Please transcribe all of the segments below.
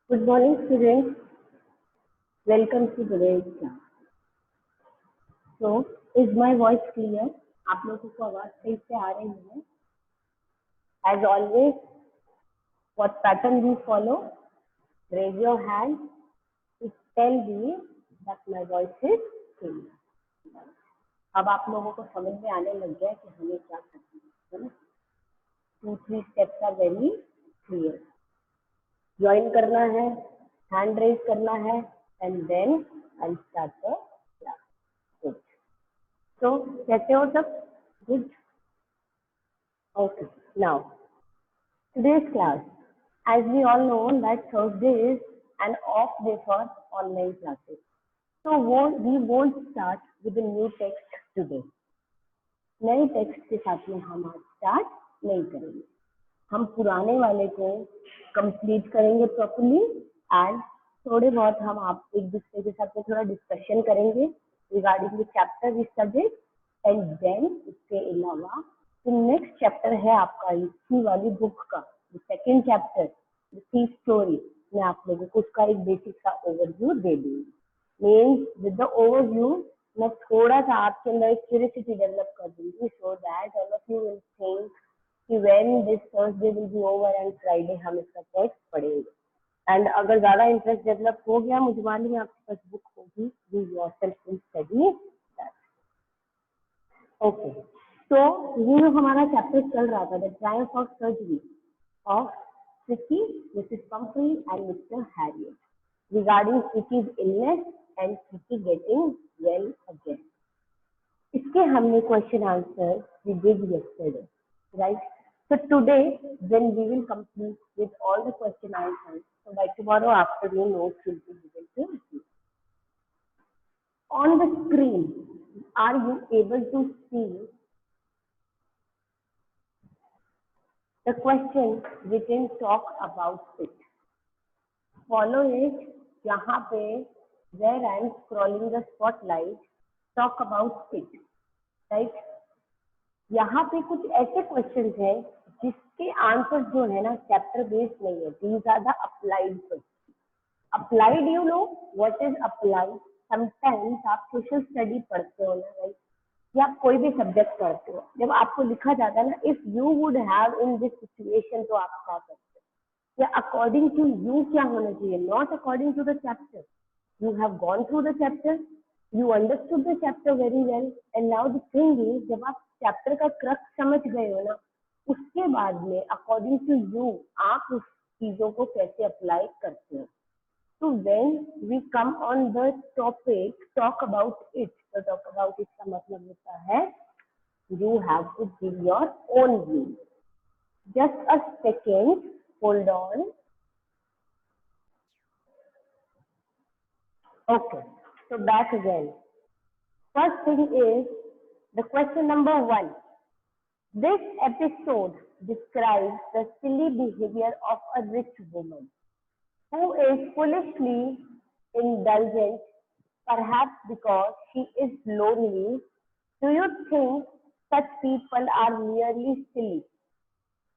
Good morning, students. Welcome to today's class. So, is my voice clear? आप लोगों को आवाज सही से आ रही है? As always, what pattern we follow? Raise your hand to tell me that my voice is clear. अब आप लोगों को समझ में आने लग गया कि हमें क्या करना है ना? 2-3 steps are very clear. Join करना है, hand raise करना है, and then I'll start the class. Good. So, कैसे हो सब? Good. Okay. Now, today's class, as we all know that Thursday is an off day for online classes. So, we won't start with the new text today. नए text के साथ में हम आज start नहीं करेंगे. हम पुराने वाले को कंप्लीट करेंगे प्रॉपर्ली एंड थोड़े बहुत हम आप एक दूसरे के साथ में थोड़ा डिस्कशन करेंगे regarding the chapter we studied and then इसके अलावा जो नेक्स्ट चैप्टर है आपका इसी वाली बुक का second chapter the thief story मैं आप लोगों को उसका एक बेसिक सा ओवरव्यू दे दूंगी. मीन्स विद द ओवरव्यू मैं थोड़ा सा आपके अंदर एक क्यूरियोसिटी डेवलप कर दूंगी so that all of you will think कि when this Thursday will be over and Friday हम इसका टेक्स्ट पढ़ेंगे. एंड अगर ज्यादा इंटरेस्ट डेवलप हो गया मुझे मालूम है आपके पास बुक होगी you yourself will study that. Okay, तो ये जो हमारा चैप्टर चल रहा था the Triumph of surgery of Vicky, Mrs. Pumphrey and Mr. Harriet regarding Vicky's illness and Vicky getting well again. इसके हमने question answer we did yesterday, right? So today, then we will complete with all the question answers. So by tomorrow afternoon, notes will be given to you. On the screen, are you able to see the question written talk about it? Follow it. यहाँ पे where I am scrolling the spotlight, talk about it, right? यहाँ पे कुछ ऐसे questions हैं जिसके answer जो है ना चैप्टर बेस्ड नहीं है. These are the applied question. Applied you know what is applied. Sometimes आप सोशल स्टडी पढ़ते हो ना राइट या कोई भी सब्जेक्ट पढ़ते हो जब आपको लिखा जाता है ना if you would have in this situation तो आप क्या करते हो या अकॉर्डिंग टू यू क्या होना चाहिए not according to the chapter. You have gone through the chapter you understood the chapter very well and now the thing is जब आप चैप्टर का क्रक्स समझ गए हो ना उसके बाद में अकॉर्डिंग टू यू आप उस चीजों को कैसे अप्लाई करते हो. तो when we come on the topic talk about it तो टॉक अबाउट इट का मतलब होता है you have to give your own view. Just a second, hold on. Okay, so back again. First thing is the question number 1. This episode describes the silly behavior of a rich woman who is foolishly indulgent, perhaps because she is lonely. Do you think such people are merely silly,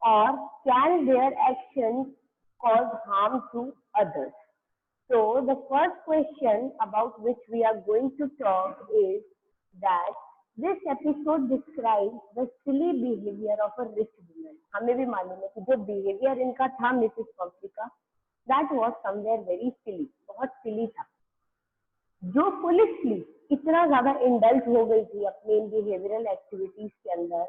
or can their actions cause harm to others? So the first question about which we are going to talk is that this episode describes the silly behavior of a rich woman. हमें भी मालूम है कि जो behavior इनका था Mrs Pomfrey का that was somewhere very silly, बहुत silly था. जो foolishly इतना ज्यादा indulge हो गई थी अपने इन behavioral activities के अंदर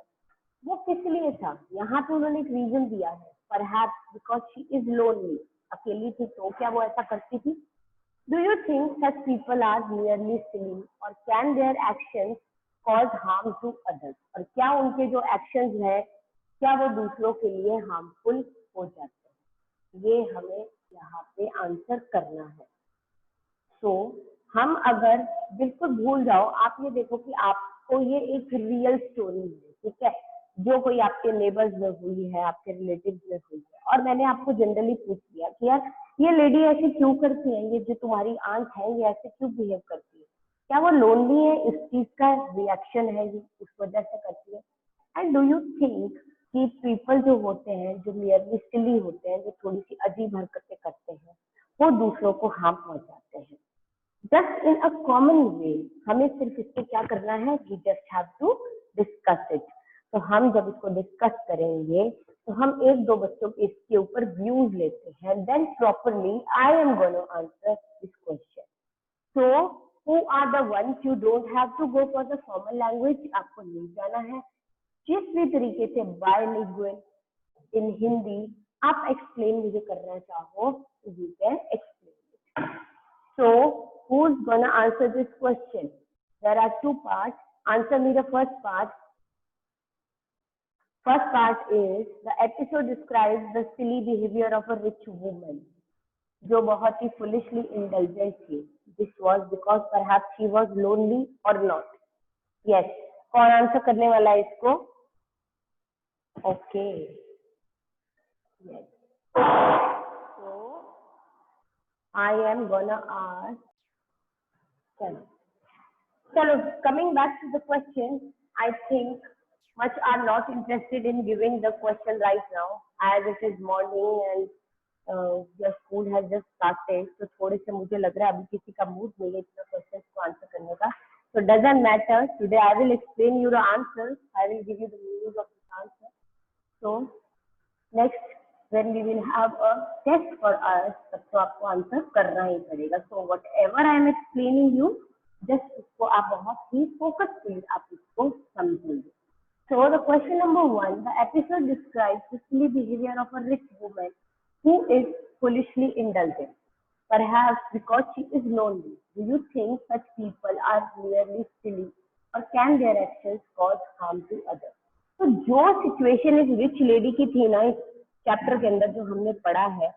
वो किस लिए था. यहाँ पे उन्होंने एक रीजन दिया है perhaps because she is lonely. अकेली थी तो क्या वो ऐसा करती थी. Do you think such people are merely silly or can their actions cause harm to others? और क्या उनके जो actions है क्या वो दूसरों के लिए harmful हो जाते हैं. ये हमें यहाँ पे आंसर करना है. तो हम अगर बिल्कुल भूल जाओ आप ये देखो कि आपको ये एक रियल स्टोरी है ठीक है जो कोई आपके नेबर्स में हुई है आपके रिलेटिव्स में हुई है और मैंने आपको जनरली पूछ लिया कि यार ये लेडी ऐसे क्यों करती है ये जो तुम्हारी आंट है ये ऐसे क्यों बिहेव करती है क्या वो लोनली है इस चीज का रिएक्शन है ये उस वजह से करती है. एंड डू यू थिंक कि पीपल जो होते हैं जो मियरली सिली होते हैं जो थोड़ी सी अजीब हरकतें करते हैं वो दूसरों को हार्म पहुंचाते हैं। जस्ट इन अ कॉमन वे, हमें सिर्फ इसको क्या करना है, we just have to discuss it. तो हम जब इसको डिस्कस करेंगे तो हम एक दो बच्चों के इसके ऊपर व्यूज लेते हैं, then properly I am gonna answer this question. So who are the ones, you don't have to go for the formal language, आपको नहीं जाना है। जिस भी तरीके से बायलिंगुअल इन हिंदी आप एक्सप्लेन मुझे करना चाहो, you can explain it. So, who's gonna answer this question? There are two parts. Answer me the first part. First part is, the episode describes the silly behavior of a rich woman, जो बहुत ही foolishly indulgent थी. This was because perhaps she was lonely or not. Yes. कौन answer करने वाला है इसको? Okay. Yes. So, I am gonna ask. Chalo, coming back to the question, I think much are not interested in giving the question right now, as it is morning and your school has just started. So थोड़े से मुझे लग रहा है अभी किसी का mood नहीं है इतना क्वेश्चन को आंसर करने का. So doesn't matter. Today I will explain you the answers. I will give you the meaning of the answer. So next, when we will have a test for us, तब तो आपको answer करना ही पड़ेगा. So whatever I am explaining you, just उसको आप बहुत ही focusfully आप इसको समझेंगे. So the question number 1, the episode describes the silly behavior of a rich woman who is foolishly indulgent, perhaps because she is lonely. Do you think such people are merely silly, or can their actions cause harm to others? तो जो situation इस rich lady की थी ना इस chapter के अंदर जो हमने पढ़ा है,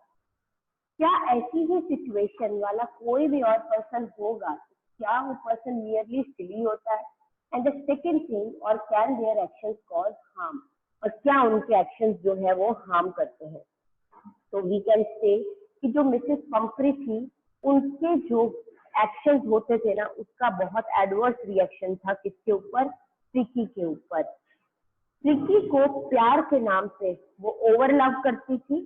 क्या ऐसी ही सिचुएशन वाला कोई भी और पर्सन होगा? क्या वो पर्सन मियरली सिली होता है? एंड द सेकेंड थिंग, और can their actions cause harm, और क्या उनके एक्शंस जो है वो हार्म करते हैं? तो वी कैन से कि जो मिसेस पंफ्री थी उनके जो एक्शंस होते थे ना उसका बहुत एडवर्स रिएक्शन था किसके ऊपर? ट्रिकी के ऊपर. ट्रिकी को प्यार के नाम से वो ओवर लव करती थी,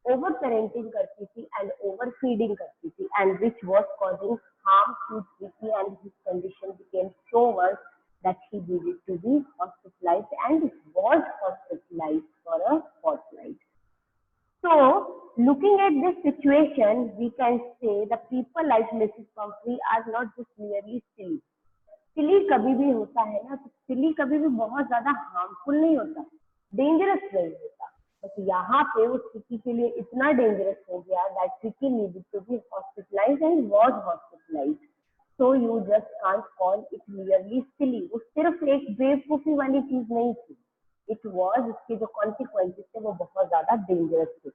ओवर पेरेंटिंग करती थी एंड ओवर फीडिंग करती थी, and which was causing harm to Tricky, and his condition became so worse that he needed to be hospitalized, and was hospitalized for a fortnight. So, looking at this situation, we can say the people like Mrs. Pumphrey are not just merely silly. Silly कभी भी होता है ना, तो silly कभी भी बहुत ज्यादा harmful नहीं होता, dangerous नहीं होता. बट यहाँ पे वो ट्रिकी के लिए इतना डेंजरस हो गया that Tricky needed to be hospitalized and was hospitalized. So you just can't call it merely silly. वो सिर्फ एक बेवकूफी वाली चीज नहीं थी. It was, इसके जो consequences थे वो बहुत ज्यादा डेंजरस थे.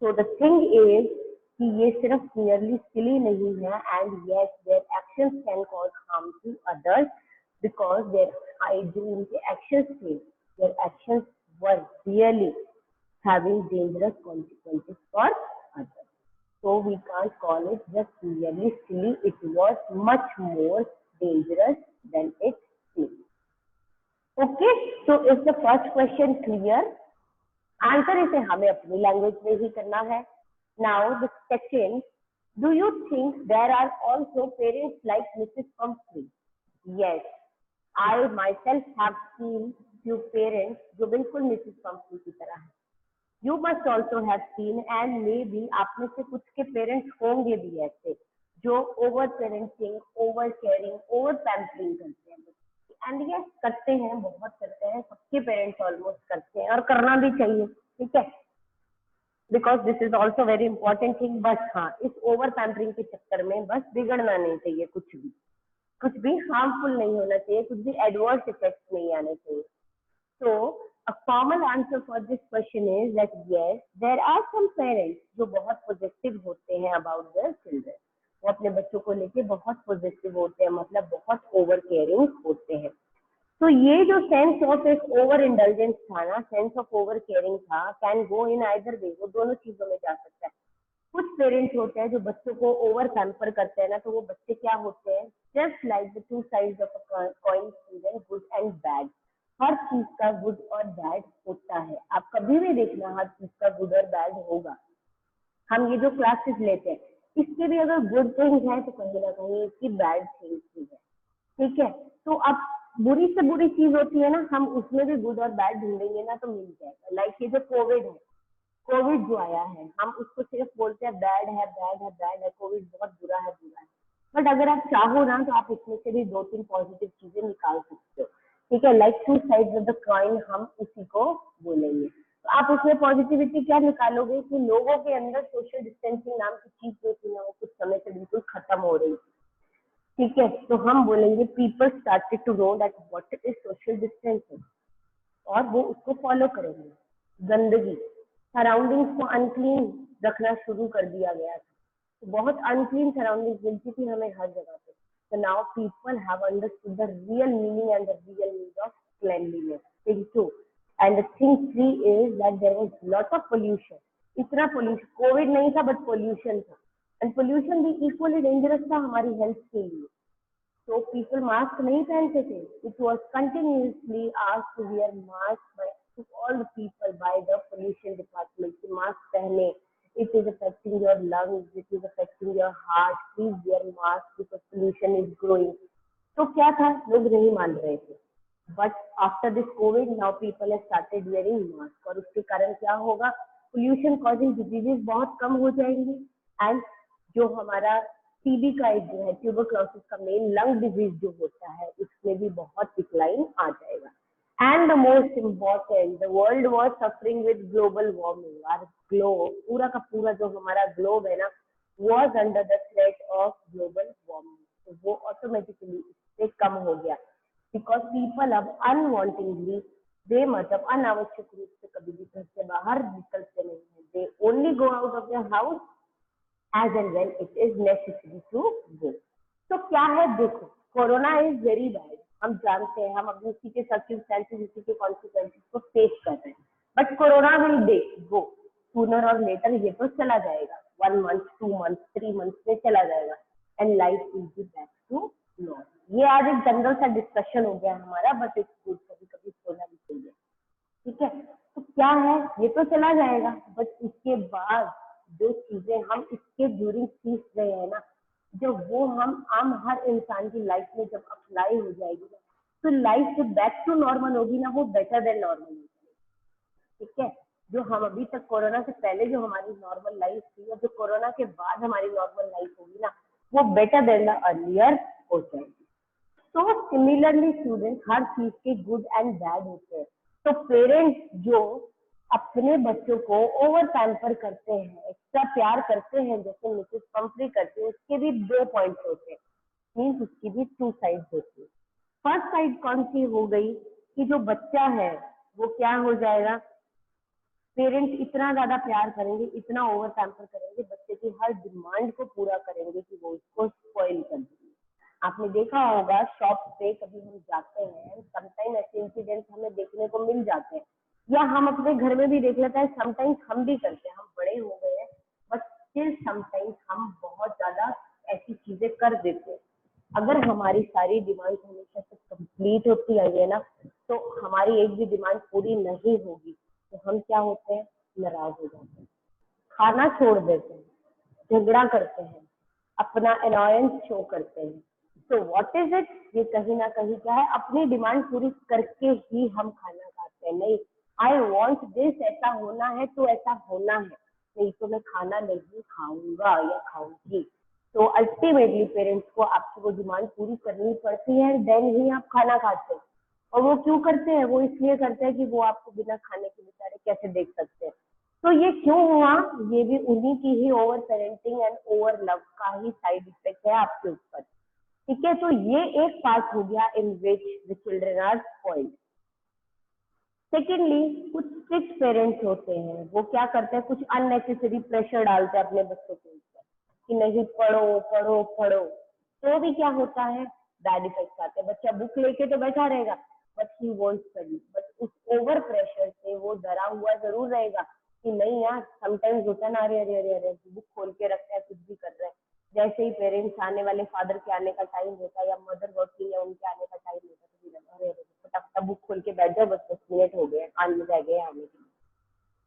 So the thing is कि ये सिर्फ merely silly नहीं है, and yes, their actions can cause harm to others because जो उनके actions थे, their actions were really having dangerous consequences for others. So we can't call it just merely silly. It was much more dangerous than it seems. Okay, so is the first question clear? Answer इसे हमें अपनी language में ही करना है. Now the second, do you think there are also parents like Mrs. Pumphrey? Yes, I myself have seen few parents जो बिल्कुल Mrs. Pumphrey की तरह है. You must also have seen, and maybe आप में से कुछ के पेरेंट्स होंगे भी ऐसे जो over parenting, over caring, over pampering करते हैं. एंड यस, करते हैं, बहुत करते हैं, सबके पेरेंट्स ऑलमोस्ट करते हैं और करना भी चाहिए. ठीक है, because this is also very important thing. बस हाँ, इस ओवर पैम्परिंग के चक्कर में बस बिगड़ना नहीं चाहिए, कुछ भी हार्मफुल नहीं होना चाहिए, कुछ भी एडवर्स इफेक्ट नहीं आने चाहिए. So a formal answer for this question is that yes, there are some parents जो बहुत पॉजिटिव होते हैं about their children. वो अपने बच्चों को लेके बहुत पॉजिटिव होते हैं, मतलब बहुत ओवर केयरिंग होते हैं. तो ये जो सेंस ऑफ एक ओवर इंडल्जेंस था ना, सेंस ऑफ ओवर केयरिंग था, can go in either way, वो दोनों चीजों में जा सकता है. कुछ पेरेंट्स होते हैं जो बच्चों को ओवर पैम्पर करते हैं ना, तो वो बच्चे क्या होते हैं, just like the two sides of a coin, good and bad. हर चीज का गुड और बैड होता है. आप कभी भी देखना, हर चीज का गुड और बैड होगा. हम ये जो क्लासेस लेते हैं इसके भी अगर गुड थिंग्स हैं तो कहीं ना कहीं इसकी बैड थिंग्स भी है, ठीक है। तो अब बुरी से बुरी चीज होती है ना, हम उसमें भी गुड और बैड ढूंढेंगे ना तो मिल जाएगा। लाइक ये जो कोविड है, कोविड जो आया है, हम उसको सिर्फ बोलते हैं बैड है, बैड है, बैड है, कोविड बहुत बुरा है, बुरा है। बट अगर आप चाहो ना तो आप इसमें से भी 2-3 पॉजिटिव चीजें निकाल सकते हो, ठीक है। Like to sides of the coin हम उसी को बोलेंगे। तो आप उसमें पॉजिटिविटी क्या निकालोगे कि लोगों के अंदर सोशल डिस्टेंसिंग नाम की चीज जो थी ना वो कुछ समय से बिल्कुल खत्म हो रही थी, ठीक है। तो हम बोलेंगे people started to know that what is social distancing, और वो उसको फॉलो करेंगे। गंदगी, सराउंडिंग्स को अनक्लीन रखना शुरू कर दिया गया था, तो बहुत अनक्लीन सराउंडिंग्स मिलती थी हमें हर जगह पे। So now people have understood the real meaning and the real need of cleanliness. Thing 2. And the thing 3 is that there was lot of pollution. इतना pollution, कोविड नहीं था बट pollution था, and pollution भी equally dangerous था हमारी health के लिए। तो पीपल मास्क नहीं पहनते थे, it was continuously asked to wear mask by all the people by the pollution department कि मास्क पहने, it is affecting your lungs, it is affecting your heart, please wear mask because pollution is growing. तो क्या था, लोग नहीं मान रहे थे। But after this COVID now people have started wearing mask, और उसके कारण क्या होगा, पोल्यूशन कॉजिंग डिजीजेस बहुत कम हो जाएंगी, एंड जो हमारा टीबी का एक जो है ट्यूबरक्लोसिस का मेन लंग डिजीज जो होता है उसमें भी बहुत डिक्लाइन आ जाएगा। And the most important, the world was suffering with global warming. Our globe, पूरा का पूरा जो हमारा ग्लोब है ना, was under the threat of global warming. तो वो ऑटोमेटिकली इससे कम हो गया, बिकॉज पीपल अब अनवांटेडली, दे मतलब अनावश्यक रूप से कभी भी घर से बाहर निकलते नहीं है, they only go out of their house as and when it is necessary to go। तो क्या है, देखो कोरोना इज वेरी बैड, हम जानते हैं, हम अभी इसी के सर्कमस्टेंसेस, इसी के कॉन्सिक्वेंसेस को फेस कर रहे हैं, but corona will go sooner और लेटर, ये तो चला जाएगा, 1 month 2 months 3 months में चला जाएगा, and life will be back to normal. ये आज एक जनरल सा डिस्कशन हो गया हमारा, बट इट्स गुड, कभी कभी होना भी चाहिए, ठीक है। तो क्या है, ये तो चला जाएगा, बट इसके बाद जो चीजें हम इसके ड्यूरिंग सीख रहे हैं ना, जब वो हम आम हर इंसान की लाइफ में जब अप्लाई हो जाएगी ना, तो लाइफ जो बैक टू नॉर्मल होगी ना, वो बेटर देन नॉर्मल होगी, ठीक है। जो हम अभी तक कोरोना से पहले जो हमारी नॉर्मल लाइफ थी, और जो कोरोना के बाद हमारी नॉर्मल लाइफ होगी ना, वो बेटर देन द अर्लियर हो जाएगी। तो सिमिलरली स्टूडेंट, हर चीज के गुड एंड बैड होते हैं। तो पेरेंट्स जो अपने बच्चों को ओवर पैम्पर करते हैं, एक्स्ट्रा प्यार करते हैं, जैसे मिसेस पंपरी करती है, उसके भी 2 पॉइंट्स होते हैं, मीन्स उसकी भी 2 साइड होती है। फर्स्ट साइड कौन सी हो गई कि जो बच्चा है वो क्या हो जाएगा, पेरेंट्स इतना ज्यादा प्यार करेंगे, इतना ओवर पैम्पर करेंगे, बच्चे की हर डिमांड को पूरा करेंगे कि वो उसको स्पॉइल कर देंगे। आपने देखा होगा शॉप पे कभी हम जाते हैं, समटाइम ऐसे इंसिडेंट्स हमें देखने को मिल जाते हैं, या हम अपने घर में भी देख लेते हैं, समटाइम्स हम भी करते हैं, हम बड़े हो गए हैं बट स्टिल समटाइम्स हम बहुत ज्यादा ऐसी चीजें कर देते हैं। अगर हमारी सारी डिमांड हमेशा से कंप्लीट होती आई है ना, तो हमारी एक भी डिमांड पूरी नहीं होगी तो हम क्या होते हैं, नाराज हो जाते हैं, खाना छोड़ देते हैं, झगड़ा करते हैं, अपना अनॉयंस शो करते हैं। तो व्हाट इज इट, ये कहीं ना कहीं क्या है, अपनी डिमांड पूरी करके ही हम खाना खाते हैं। नहीं, आई वॉन्ट दिस, ऐसा होना है तो ऐसा होना है, नहीं तो मैं खाना नहीं खाऊंगा या खाऊंगी। तो अल्टीमेटली पेरेंट्स को आपकी वो डिमांड पूरी करनी पड़ती है, देन ही आप खाना खाते हैं। और वो क्यों करते हैं, वो इसलिए करते हैं कि वो आपको बिना खाने के बेचारे कैसे देख सकते हैं। तो ये क्यों हुआ, ये भी उन्हीं की ही over parenting and over love का ही साइड इफेक्ट है आपके ऊपर, ठीक है। तो ये एक पार्ट हो गया in which the children are spoiled. Secondly, कुछ स्ट्रिक्ट पेरेंट्स होते हैं, वो क्या करते हैं, कुछ अननेसेसरी प्रेशर डालते हैं अपने बच्चों के ऊपर कि नहीं पढ़ो पढ़ो पढ़ो, तो भी क्या होता है, बैड इफेक्ट आते हैं। बच्चा बुक लेके तो बैठा रहेगा but he won't study, but उस ओवर प्रेशर से वो डरा हुआ जरूर रहेगा कि नहीं यार, समटाइम्स होता है ना, अरे अरे अरे अरे बुक खोल के रखते हैं, कुछ भी कर रहे हैं। जैसे ही पेरेंट्स आने वाले, फादर के आने का टाइम होता है या मदर वर्किंग है उनके आने का टाइम होता है, तो अरे अरे फटाफट बुक खोल के बैठ जाओ, बस 10 मिनट हो गए आने जाएंगे आने के लिए।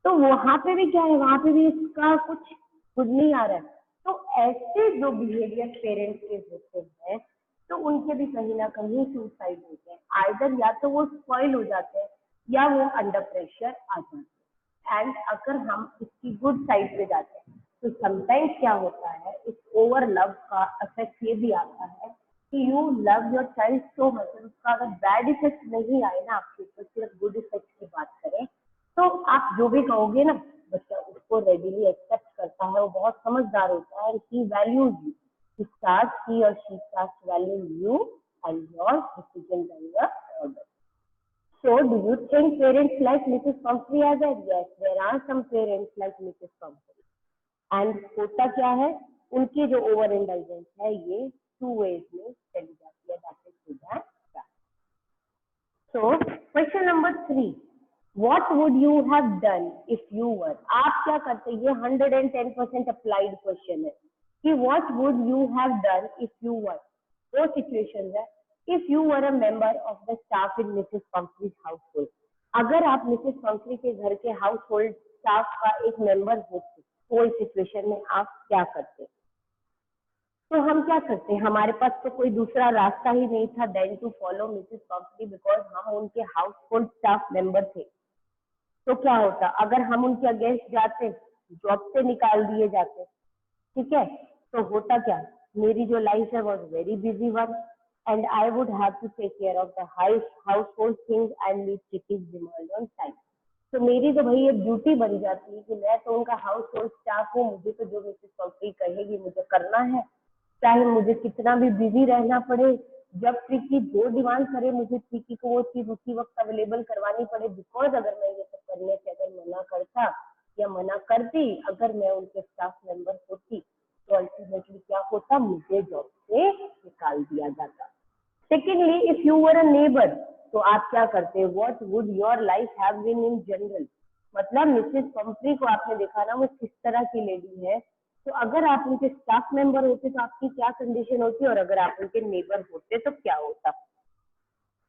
तो वहां पे भी क्या है, वहां पे भी इसका कुछ खुद नहीं आ रहा है। तो ऐसे जो बिहेवियर पेरेंट्स के होते हैं तो उनके भी कहीं ना कहीं सुसाइड होते हैं, आइदर या तो वो स्पॉइल हो जाते हैं या वो अंडर प्रेशर आ जाते हैं। एंड अगर हम इसकी गुड साइड पे जाते हैं तो समटाइम्स क्या होता है, इस ओवर लव का इफेक्ट ये भी आता है कि you love your child so much, उसका अगर बैड इफेक्ट नहीं आए ना आपके ऊपर, सिर्फ गुड इफेक्ट की बात करें, तो आप जो भी कहोगे ना बच्चा उसको रेडिली एक्सेप्ट करता है, वो बहुत समझदार होता है, he values you, he or she starts valuing you and your decisions and your order. So do you think parents like Mrs. Pumphrey as well? Yes, there are some parents like Mrs. Pumphrey. And होता क्या है, उनकी जो over indulgence है ये 2 ways में चली जाती है, that is good and bad. So question number 3, what would you have done if you were, आप क्या करते, ये 110% अप्लाइड क्वेश्चन है कि what would you have done if you were, दो सिचुएशन है, if you were a member of the staff in Mrs. Pumphrey's household, अगर आप मिसेस पंफ्री के घर के हाउस होल्ड स्टाफ का एक मेंबर होते तो इस सिचुएशन में आप क्या करते, तो हम क्या करते हैं, हमारे पास तो कोई दूसरा रास्ता ही नहीं था then to follow Mrs Pumphrey, because हम उनके हाउस होल्ड स्टाफ मेंबर थे। तो क्या होता, अगर हम उनके अगेंस्ट जाते, जॉब से निकाल दिए जाते, ठीक है, तो होता क्या, मेरी जो लाइफ है was very busy one and I would have to take care of the household things and meet किटीज डिमांड ऑन टाइम। तो मेरी तो भाई ये ड्यूटी बन जाती है कि मैं तो उनका हाउस होल्ड स्टाफ हूँ, मुझे तो जो मिसेस पंफ्री कहेगी मुझे करना है, चाहे मुझे कितना भी बिजी रहना पड़े, जब ट्रिकी जो डिमांड करे मुझे ट्रिकी को वो चीज उसी वक्त अवेलेबल करवानी पड़े, बिकॉज अगर मैं ये सब करने से अगर मना करता या मना करती, अगर मैं उनके स्टाफ मेंबर होती तो अल्टीमेटली क्या होता, मुझे जॉब से निकाल दिया जाता। Secondly, if you were a neighbour, तो आप क्या करते, what would your life have been in general, मतलब मिसेस पंफ्री को आपने देखा ना वो किस तरह की लेडी है, तो अगर आप उनके स्टाफ मेंबर होते तो आपकी क्या कंडीशन होती और अगर आप उनके नेबर होते तो क्या होता।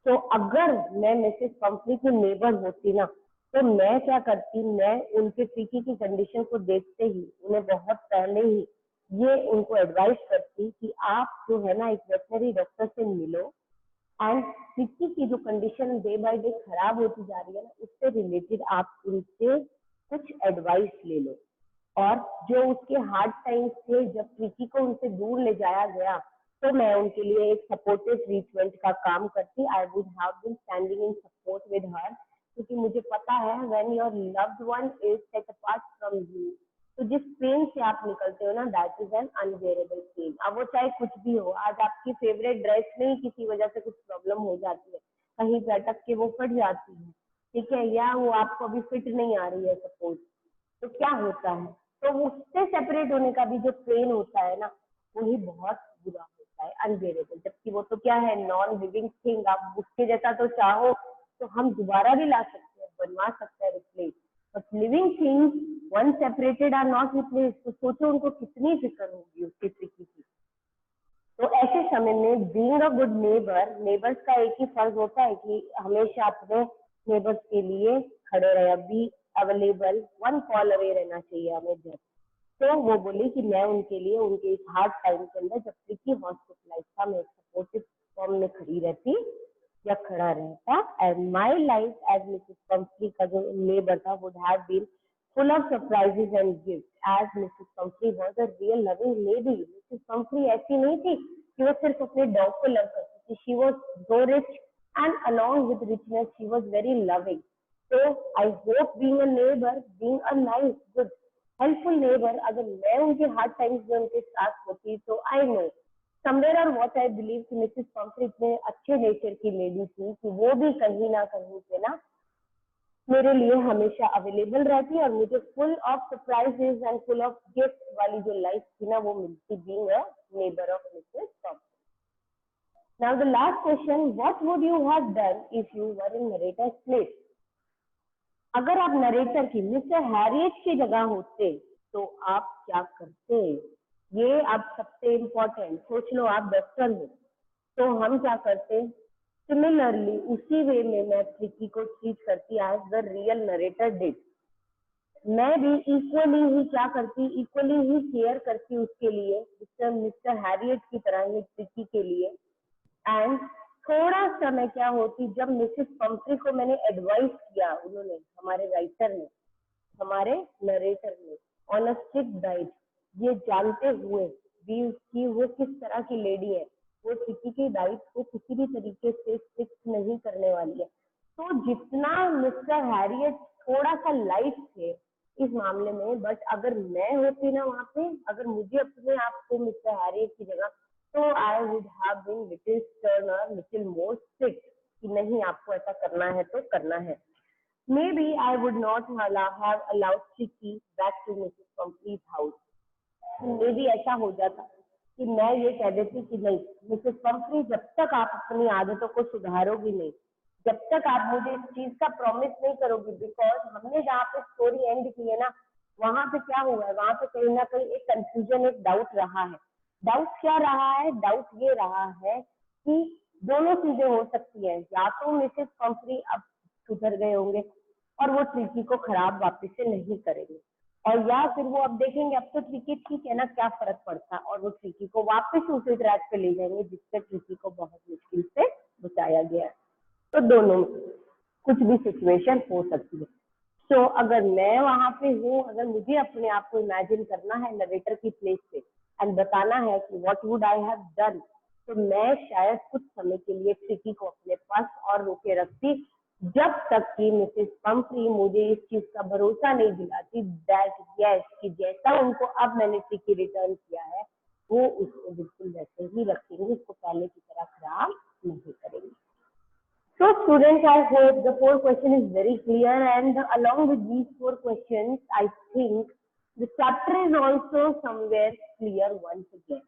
तो अगर मैं मिसेस पंफ्री की नेबर होती ना तो मैं क्या करती, मैं उनके ट्रिकी की कंडीशन को देखते ही उन्हें बहुत पहले ही ये उनको एडवाइस करती कि आप जो है ना एक वेटनरी डॉक्टर से मिलो एंड ट्रिकी की जो कंडीशन डे बाय डे खराब होती जा रही है ना उससे रिलेटेड आप उनसे कुछ एडवाइस ले लो, और जो उसके हार्ड टाइम्स थे जब ट्रिकी को उनसे दूर ले जाया गया तो मैं उनके लिए एक सपोर्टिव ट्रीटमेंट का काम करती, I would have been standing in support with her, क्योंकि मुझे पता है when your loved one is set apart from you, तो जिस पेन से आप निकलते हो ना that is an unbearable pain. अब वो चाहे कुछ भी हो, आज आपकी फेवरेट ड्रेस में ही किसी वजह से कुछ प्रॉब्लम हो जाती है, कहीं पे अटक के वो फट जाती है, ठीक है, या वो आपको अभी फिट नहीं आ रही है सपोज, तो क्या होता है, तो उससे सेपरेट होने का भी जो पेन होता है ना वही बहुत बुरा होता है, अनबेरेबल, जबकि वो तो क्या है नॉन लिविंग थिंग, आप उसके जैसा तो चाहो तो हम दोबारा भी ला सकते हैं, बनवा सकते हैं replace, but living things one separated are not replace, तो सोचो उनको कितनी फिक्र होगी उसकी ट्रिकी की। तो ऐसे समय में being a good neighbour, neighbours का एक ही फर्ज होता है कि हमेशा अपने नेबर्स के लिए खड़े रहे, be available, one call away रहना चाहिए हमें जब। तो वो बोली कि मैं उनके लिए उनके इस हार्ड टाइम के अंदर जब ट्रिकी हॉस्पिटलाइज था मैं एक सपोर्टिव फॉर्म में खड़ी रहती या खड़ा रहता, and my life as Mrs Pumphrey का जो नेबर था would have been full of surprises and gifts, as Mrs. Pumphrey was a real loving lady. Mrs. Pumphrey ऐसी नहीं थी कि वो सिर्फ अपने डॉग को लव करती थी, she was so rich and along with richness she was very loving. So I hope being a neighbor, being a nice, good, helpful neighbor, अगर मैं उनके hard times में उनके साथ होती तो I know somewhere or what I believe कि Mrs. Pumphrey इतने अच्छे नेचर की लेडी थी कि वो भी कहीं ना कहीं से ना मेरे लिए हमेशा अवेलेबल रहती और मुझे full of surprises and full of gift वाली जो लाइफ थी ना वो मिलती being a neighbour of Mrs Pomfrey. Now the last question, what would you have done if you were in narrator's place, अगर आप नरेटर की मिस्टर हैरियट की जगह होते तो आप क्या करते, ये अब सबसे इम्पोर्टेंट, सोच लो आप डॉक्टर हो तो हम क्या करते, सिमिलरली उसी वे में मैं ट्रिकी को ट्रीट करती as the real narrator did. मैं भी इक्वली ही क्या करती, इक्वली ही केयर करती उसके लिए, मिस्टर हैरियट की तरह ही ट्रिकी के लिए। एंड थोड़ा सा मैं क्या होती, जब मिसेस पंफ्री को मैंने एडवाइस किया, उन्होंने, हमारे राइटर ने, हमारे नरेटर ने, ऑन अ स्ट्रिक्ट डाइट, ये जानते हुए भी कि वो किस तरह की लेडी है, वो ट्रिकी की डाइट को किसी भी तरीके से फिक्स नहीं करने वाली है। तो जितना मिस्टर हैरियट थोड़ा सा लाइट थे इस मामले में, बट अगर मैं होती ना वहां पे, अगर मुझे अपने आप को मिस्टर हैरियट की जगह, तो I would have been little stern और लिटिल मोर स्ट्रिक्ट कि नहीं, आपको ऐसा करना है तो करना है। Maybe I would not have allowed Tricky back to Mrs. Pumphrey's house. Maybe ऐसा हो जाता कि मैं ये कह देती कि नहीं मिसेस पंफ्री, जब तक आप अपनी आदतों को सुधारोगी नहीं, जब तक आप मुझे इस चीज का प्रॉमिस नहीं करोगी, बिकॉज हमने जहाँ पे स्टोरी एंड की है ना, वहां पे क्या हुआ है, वहां पे कहीं ना कहीं एक कंफ्यूजन, एक डाउट रहा है। डाउट क्या रहा है? डाउट ये रहा है कि दोनों चीजें हो सकती हैं, या तो मिसेस पंफ्री अब सुधर गए होंगे और वो ट्रिकी को खराब वापस से नहीं करेंगे, और या फिर वो अब देखेंगे अब तो ट्रिकी ठीक है ना, क्या फर्क पड़ता, और वो ट्रिकी को वापस उसी ट्रैक पे ले जाएंगे जिससे ट्रिकी को बहुत मुश्किल से बचाया गया है। तो दोनों कुछ भी सिचुएशन हो सकती है। तो अगर मैं वहां पे हूँ, अगर मुझे अपने आप को इमेजिन करना है नरेटर की प्लेस पे एंड बताना है कि what would I have done, तो मैं शायद कुछ समय के लिए ट्रिकी को अपने पास और रोके रखती, जब तक कि मिसेस पंफ्री मुझे इस चीज का भरोसा नहीं दिलाती दैट यस, कि जैसा उनको अब मैंने ट्रिकी रिटर्न किया है वो उसको बिल्कुल वैसे ही रखेंगे, उसको पहले की तरह खराब नहीं करेंगे। So students, I hope the 4 question is very clear, and along with these 4 questions, I think the chapter is also somewhere clear once again.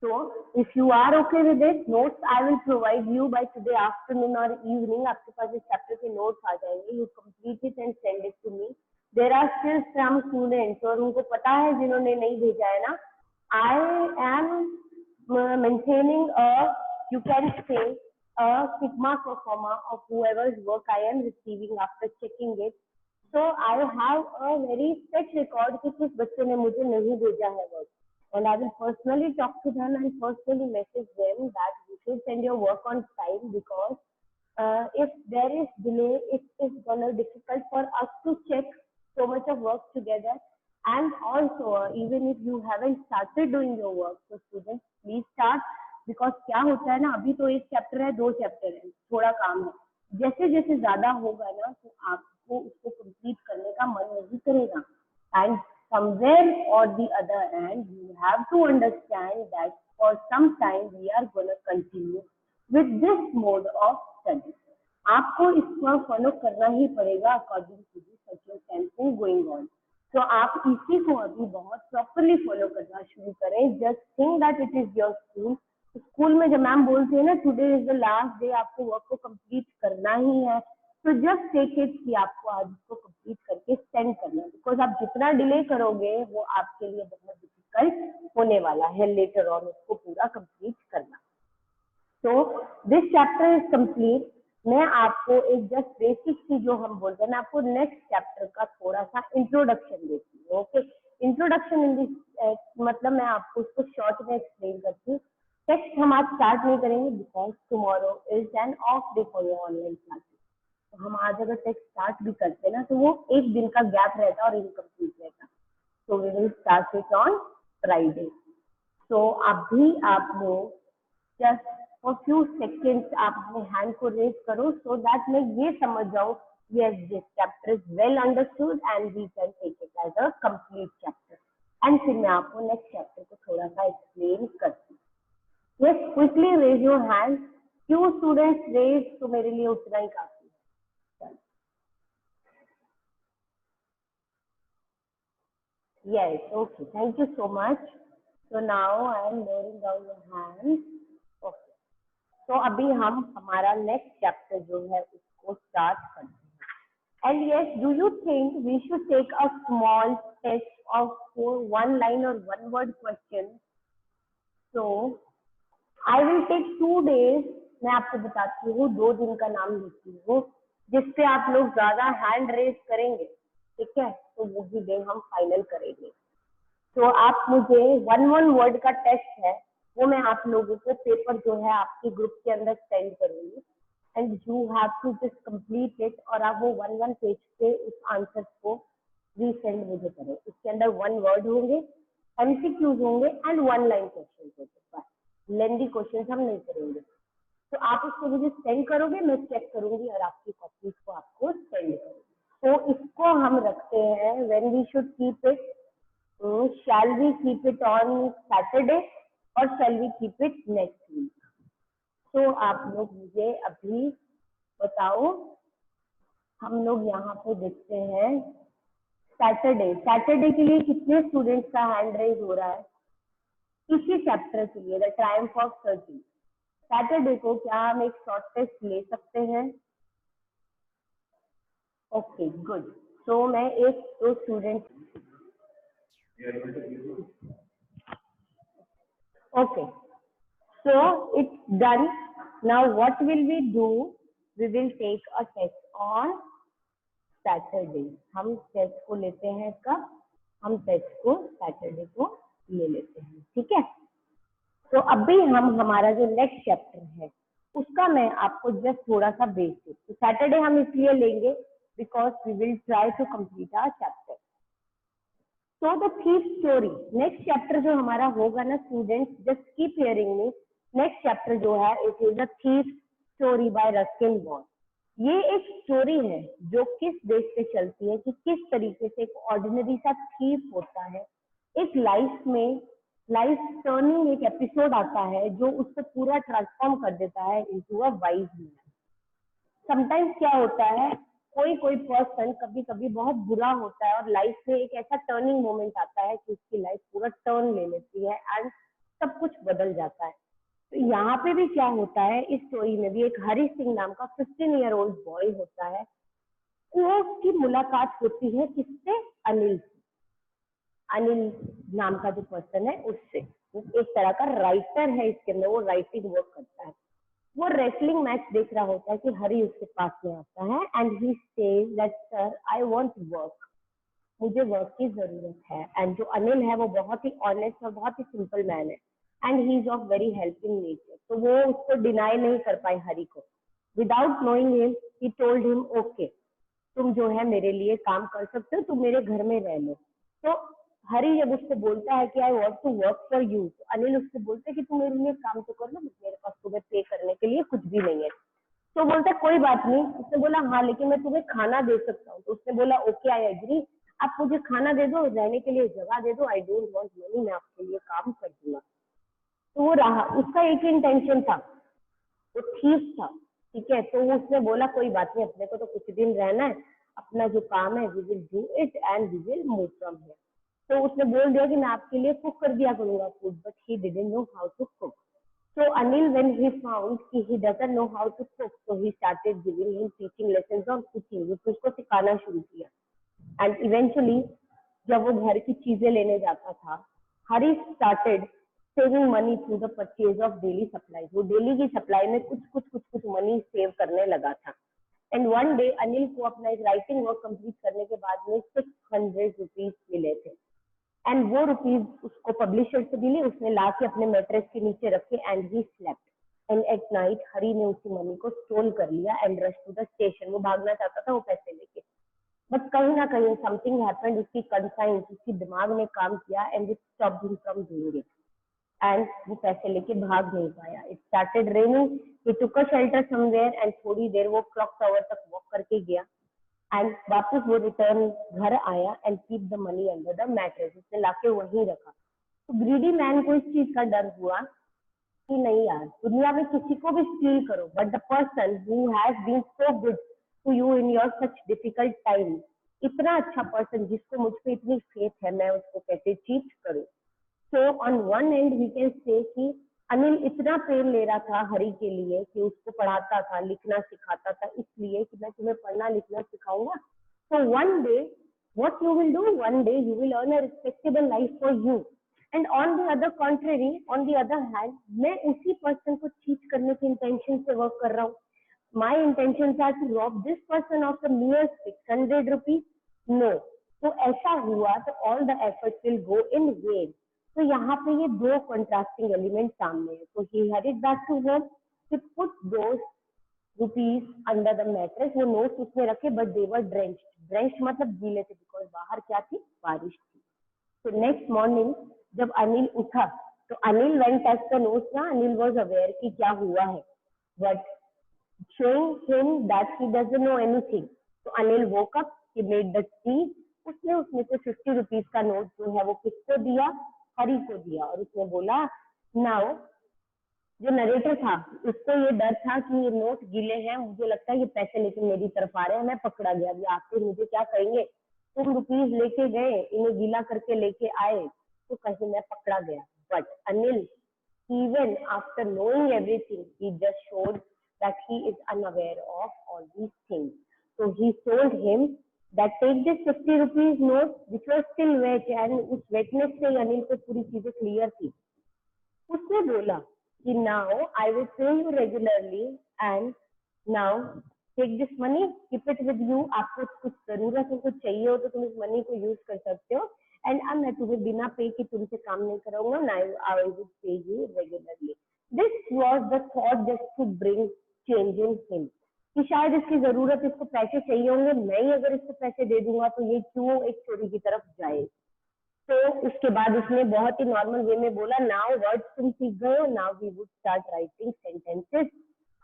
So if you are okay with it, notes I will provide you by today afternoon or evening. आपके पास इस chapter के notes आ जाएंगे. You complete it and send it to me. There are still some students, और उनको पता है जिन्होंने नहीं भेजा है ना, I am maintaining a, you can say, a sigma performer of whoever's work I am receiving after checking it. So I have a very set record कि किस बच्चे ने मुझे नहीं भेजा है work, and I will personally talk to them and personally message them that you should send your work on time, because if there is delay, it is gonna difficult for us to check so much of work together. And also even if you haven't started doing your work, so students please start, because क्या होता है ना, अभी तो एक chapter है, 2 chapter है, थोड़ा काम है, जैसे जैसे ज्यादा होगा ना तो आपको उसको कंप्लीट करने का मन नहीं करेगा। एंड समवेयर और the other end you have to understand that for some time we are gonna continue with this mode of study. आपको इसको फॉलो करना ही पड़ेगा according to the circumstances going on. तो आप इसी को अभी बहुत प्रॉपरली फॉलो करना शुरू करें। Just think that it is your school. School में जब मैम बोलती है ना today is the last day, आपको वर्क को कंप्लीट करना ही है, तो जस्ट टेक इट कि आपको आज इसको कंप्लीट करके सेंड करना है, बिकॉज आप जितना डिले करोगे वो आपके लिए बहुत डिफिकल्ट होने वाला है लेटर ऑन उसको पूरा कंप्लीट करना। तो दिस चैप्टर इज कंप्लीट। मैं आपको एक जस्ट बेसिक सी जो हम बोलते हैं, मैं आपको नेक्स्ट चैप्टर का थोड़ा सा इंट्रोडक्शन देती हूँ। ओके, इंट्रोडक्शन इन दिस मतलब मैं आपको उसको शॉर्ट में एक्सप्लेन करती हूँ। टेक्स्ट हम आज स्टार्ट नहीं करेंगे because tomorrow is an of day for your online classes. तो हम आज अगर टेक्स्ट स्टार्ट भी करते हैं ना तो वो एक दिन का गैप रहता और इनकम्प्लीट रहता। तो we will start it on Friday. तो अभी आप लोग जस्ट फॉर फ्यू सेकेंड्स आप अपने हैंड को रेज करो सो दैट मैं ये समझ जाऊँ yes this chapter is well understood and we can take it as a complete chapter। And फिर मैं आपको नेक्स्ट चैप्टर को थोड़ा सा एक्सप्लेन करती हूँ। Yes, quickly raise your hand. few students raise, तो मेरे लिए उतना ही काफी है। Yes, okay, thank you so much. So now I am lowering down your hands. Okay. तो अभी हम हमारा नेक्स्ट चैप्टर जो है उसको स्टार्ट करते हैं। And yes, do you think we should take a small test of 1 line or 1 word question? So I will take 2 days। मैं आपको बताती हूँ 2 दिन का नाम देती हूँ जिसपे आप लोग ज्यादा हैंड रेज करेंगे ठीक है, तो वो भी डे हम फाइनल करेंगे। तो आप मुझे 1 वर्ड का टेस्ट है, वो मैं आप लोगों को पेपर जो है आपके ग्रुप के अंदर सेंड करूंगी, and you have to just complete it, और आप वो 1 पेज पे उस आंसर को रीसेंड मुझे करें। इसके अंदर 1 वर्ड होंगे, एमसीक्यूज होंगे एंड 1 लाइन क्वेश्चन होंगे, लेंदी क्वेश्चन हम नहीं करेंगे। तो आप उसको मुझे सेंड करोगे, मैं चेक करूंगी और आपकी कॉपीज को आपको सेंड करूंगी। तो इसको हम रखते हैं when we should keep it, shall we keep it on Saturday और shall we keep it next week. तो आप लोग मुझे अभी बताओ, हम लोग यहाँ पे देखते हैं सैटरडे के लिए कितने स्टूडेंट्स का हैंड रेज हो रहा है इसी चैप्टर के लिए, the Triumph of searching. Saturday को क्या हम एक शॉर्ट टेस्ट ले सकते हैं? Okay good. तो मैं एक दो student, okay, so it's done. Now what will we do? We will take a test on Saturday. हम टेस्ट को लेते हैं कब? हम टेस्ट को सैटरडे को ले लेते हैं, ठीक है। तो अभी हम हमारा जो नेक्स्ट चैप्टर है उसका मैं आपको जस्ट थोड़ा सा बेसिक, तो सैटरडे हम इसलिए लेंगे because we will try to complete our chapter. So the thief story, next chapter जो हमारा होगा ना students, just keep hearing me, next chapter जो है it is the thief story by Ruskin Bond. ये एक स्टोरी है जो किस बेस पे चलती है कि किस तरीके से एक ऑर्डिनरी सा थीफ होता है, एक लाइफ में लाइफ टर्निंग एक एपिसोड आता है जो उसको पूरा ट्रांसफॉर्म कर देता है into a wise man. Sometimes क्या होता है, कोई पर्सन कभी कभी बहुत बुरा होता है और लाइफ में एक ऐसा टर्निंग मोमेंट आता है कि उसकी लाइफ पूरा टर्न ले लेती है एंड सब कुछ बदल जाता है। तो यहाँ पे भी क्या होता है, इस स्टोरी में भी एक हरी सिंह नाम का 15 ईयर ओल्ड बॉय होता है, उसकी मुलाकात होती है किससे? अनिल से। अनिल नाम का जो पर्सन है उससे, एक तरह का राइटर है, इसके अंदर वो राइटिंग वर्क करता है। वो रेसलिंग मैच देख रहा होता है कि हरी उसके पास में आता है and he says that sir I want work, मुझे वर्क की जरूरत है। एंड जो अनिल है वो बहुत ही ऑनेस्ट और बहुत ही सिंपल मैन है and he is of very helping nature, तो वो उसको डिनाई नहीं कर पाए हरी को। Without knowing him he told him okay, तुम जो है मेरे लिए काम कर सकते हो, तुम मेरे घर में रह लो। तो हरी जब उससे बोलता है कि I want to work for you, तो अनिल उससे बोलते है कि तुम मेरे लिए काम तो कर लो, मेरे पास तुम्हें पे करने के लिए कुछ भी नहीं है। तो बोलता है कोई बात नहीं। उसने बोला हाँ लेकिन मैं तुम्हें खाना दे सकता हूँ। तो उसने बोला ओके आई एग्री, आप मुझे खाना दे दो, रहने के लिए जगह दे दो, आई डोंट वांट मनी, मैं आपके लिए काम कर दूंगा। तो वो रहा, उसका एक इंटेंशन था, वो ठीक था, ठीक है। तो उसने बोला कोई बात नहीं, अपने को तो कुछ दिन रहना है, अपना जो काम है we will do it and we will move from here. तो उसने बोल दिया कि मैं आपके लिए कुक कर दिया करूंगा food, but he didn't know how to cook. So Anil, when he found कि he doesn't know how to cook, so he started giving him teaching lessons on cooking, उसको सिखाना शुरू किया। And eventually जब वो घर की चीजें लेने जाता था, हरी started saving money through the purchase of daily supplies। वो डेली की सप्लाई में कुछ मनी सेव करने लगा था। एंड वन डे अनिल को अपना एक राइटिंग वर्क कंप्लीट करने के बाद में 600 रुपीज मिले थे एंड वो रुपीज उसको पब्लिशर से मिली, उसने ला के अपने मैट्रेस के नीचे रखे and he slept. And at night Hari ने उसी मनी को स्टोल कर लिया and rush to the station. वो भागना चाहता था वो पैसे लेके, बट कहीं ना कहीं समथिंग हैपेंड, उसकी कंसाइंस, उसकी दिमाग ने काम किया and it stopped him from doing it and वो पैसे लेके भाग नहीं पाया। It started raining, he took a shelter somewhere and थोड़ी देर वो क्लॉक टावर तक वॉक करके गया एंड वापस वो रिटर्न घर आया and keep the money under the mattress, उसने लाके वहीं रखा। तो ग्रीडी मैन को इस चीज का डर हुआ कि नहीं यार, दुनिया में किसी को भी स्टील करो, but the person who has been so good to you in your such difficult time, इतना अच्छा पर्सन जिसको मुझ पे इतनी फेथ है, मैं उसको कैसे चीट करूं। So on one end we can say कि अनिल इतना पेन ले रहा था हरी के लिए कि उसको पढ़ाता था, लिखना सिखाता था, इसलिए कि मैं तुम्हें पढ़ना लिखना सिखाऊंगा। So one day, what you will do? One day you will earn a respectable life for you. And on the other contrary, on the other hand, मैं उसी पर्सन को चीट करने की इंटेंशन से वर्क कर रहा हूँ। My intentions are to rob this person of the mere 600 rupees. No, तो ऐसा हुआ तो all the efforts will go in when. तो यहाँ पे ये दो कंट्रास्टिंग एलिमेंट सामने है। तो he hurried back to home, he put those rupees under the mattress, वो नोट्स उसमें रखे बट दे वर ड्रेंच्ड मतलब गीले थे, बिकॉज बाहर क्या थी, बारिश थी। तो नेक्स्ट मॉर्निंग जब अनिल उठा तो Anil went touch the notes ना, अनिल वाज अवेयर कि क्या हुआ है, but showing him that he doesn't know anything. तो Anil woke up, he made the tea, उसने उसमें से 50 रुपीज का नोट जो है वो किसको दिया, हरी को दिया, और उसने बोला नाउ, जो नरेटर था उसको ये डर था कि ये नोट गीले हैं, मुझे लगता है ये पैसे लेके मेरी तरफ आ रहे हैं, मैं पकड़ा गया, अभी आपके मुझे क्या कहेंगे, तुम रुपीज लेके गए, इन्हें गीला करके लेके आए, तो कहीं मैं पकड़ा गया। But Anil, even after knowing everything, he just showed that he is unaware of all these things. So he told him that take this 50 rupees note which was still wet, and उस wetness से अनिल को पूरी चीजें clear थी। उसने बोला कि now I will pay you regularly and now take this money, keep it with you, आपको कुछ जरूरत हो, कुछ चाहिए हो तो तुम इस मनी को यूज कर सकते हो, एंड अब मैं तुम्हें बिना पे कि तुमसे काम नहीं कराऊंगा, ना I would pay you regularly. This was the thought just to bring change in him, कि शायद इसकी जरूरत, इसको पैसे चाहिए होंगे, मैं ही अगर इसको पैसे दे दूंगा तो ये क्यों एक चोरी की तरफ जाए। तो उसके बाद उसने बहुत ही नॉर्मल वे में बोला नाउ वर्ड्स तुम सीख गए हो, now we would start writing sentences.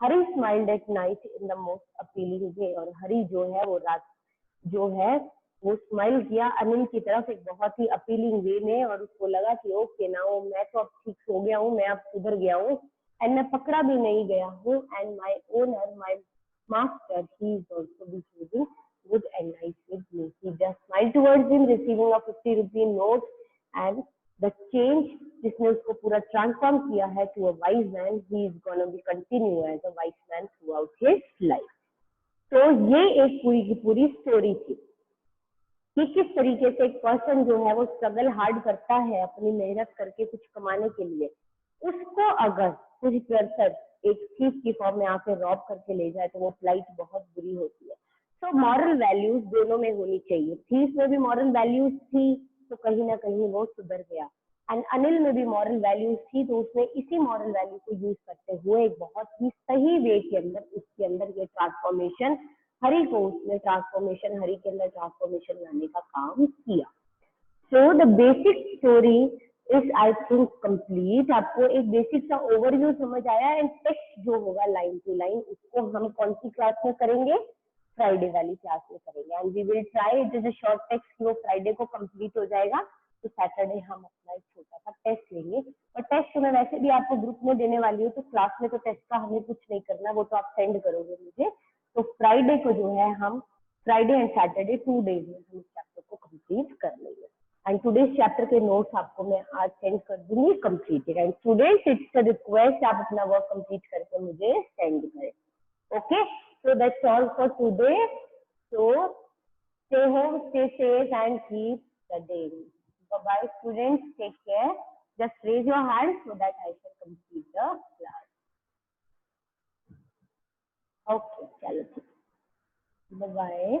Hari smiled at night in the most appealing way, और हरी जो है वो रात जो है वो स्माइल किया अनिल की तरफ एक बहुत ही अपीलिंग वे में, और उसको लगा कि ओके नाउ मैं तो अब ठीक हो गया हूँ, मैं अब सुधर गया हूँ, एंड मैं पकड़ा भी नहीं गया हूँ, and my owner my master, he is also behaving good and nice with me. He just smiled towards him, receiving a 50 rupee note, and the change जिसने उसको पूरा ट्रांसफॉर्म किया है to a wise man, he is gonna be continue as a wise man throughout his life. तो ये एक पूरी की पूरी स्टोरी थी कि किस तरीके से एक पर्सन जो है वो स्ट्रगल हार्ड करता है अपनी मेहनत करके कुछ कमाने के लिए, उसको अगर कुछ पर्सन एक थीफ की फॉर्म में आके रॉब करके ले जाए तो वो फ्लाइट बहुत बुरी होती है। तो मॉरल वैल्यूज दोनों में होनी चाहिए, थीफ में भी मॉरल वैल्यूज थी तो कहीं ना कहीं वो सुधर गया, एंड अनिल में भी मॉरल वैल्यूज थी तो उसने इसी मॉरल वैल्यू को यूज करते हुए एक बहुत ही सही वे के अंदर उसके अंदर ये ट्रांसफॉर्मेशन, हरि को उसने ट्रांसफॉर्मेशन, हरि के अंदर ट्रांसफॉर्मेशन लाने का काम किया। So the basic story is I think complete. आपको एक बेसिक सा ओवरव्यू समझ आया, एंड टेक्स्ट जो होगा लाइन टू लाइन उसको हम कौन सी क्लास में करेंगे, फ्राइडे वाली क्लास में करेंगे, and we will try, it is a short text, वो फ्राइडे को कंप्लीट हो जाएगा, तो सैटरडे हम अपना एक छोटा सा टेस्ट लेंगे, और टेस्ट मैं वैसे भी आपको ग्रुप में देने वाली हूँ, तो क्लास में तो टेस्ट का हमें कुछ नहीं करना, वो तो आप सेंड करोगे मुझे। तो फ्राइडे को जो है हम फ्राइडे एंड सैटरडे 2 डेज में हम इस चैप्टर को कंप्लीट कर लेंगे, एंड टुडेज चैप्टर के नोट्स आपको मैं आज सेंड कर दूंगी completed, and today's it's a request, आप अपना वर्क कंप्लीट करके मुझे सेंड करें। Okay, so that's all for today. So stay home, stay safe, and keep studying. Bye bye students, take care. Just raise your hand so that I can complete the class. Okay, chalo, bye bye.